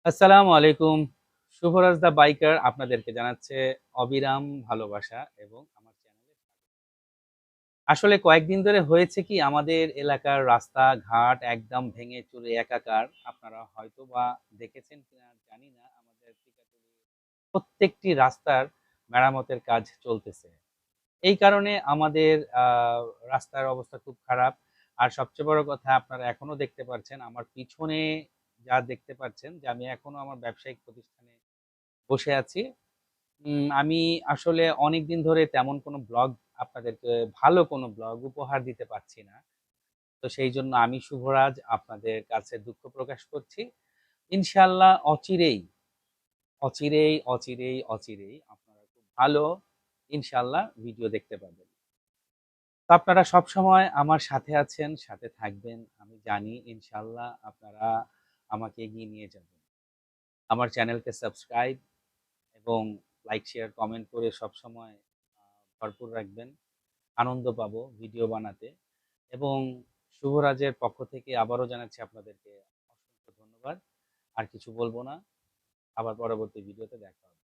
আসসালামু আলাইকুম। শুভরাজ দা বাইকার আপনাদেরকে জানাচ্ছে অবিরাম ভালোবাসা এবং আমার চ্যানেলে আসলে কয়েকদিন ধরে হয়েছে কি আমাদের এলাকার রাস্তাঘাট একদম ভেঙে চুরে একাকার। আপনারা হয়তোবা দেখেছেন কিনা জানি না। আমাদের টিকাটুলি প্রত্যেকটি রাস্তার মেরামতের কাজ চলতেছে। এই কারণে আমাদের আ রাস্তার অবস্থা খুব খারাপ। আর সবচেয়ে বড় কথা আপনারা এখনো দেখতে পাচ্ছেন আমার পিছনে যা দেখতে পাচ্ছেন যে আমি এখনো আমার ব্যবসায়িক প্রতিষ্ঠানে বসে আছি। আমি আসলে অনেকদিন ধরে তেমন কোনো ব্লগ আপনাদেরকে ভালো কোনো ব্লগ উপহার দিতে পারছি না। তো সেইজন্য আমি শুভরাজ আপনাদের কাছে দুঃখ প্রকাশ করছি। ইনশাআল্লাহ অচিরেই আপনারা খুব ভালো ইনশাআল্লাহ ভিডিও দেখতে পাবেন। তো আপনারা সবসময় আমার সাথে আছেন, সাথে থাকবেন। আমি জানি ইনশাআল্লাহ আপনারা আমাকে এগিয়ে নিয়ে যাবেন। আমার চ্যানেলকে সাবস্ক্রাইব এবং লাইক, শেয়ার, কমেন্ট করে সবসময় আ ভরপুর রাখবেন। আনন্দ পাবো ভিডিও বানাতে এবং শুভরাজের পক্ষ থেকে আবারও জানাচ্ছি আপনাদেরকে অসংখ্য ধন্যবাদ। আর কিছু বলব না। আবার পরবর্তী ভিডিওতে দেখা হবে।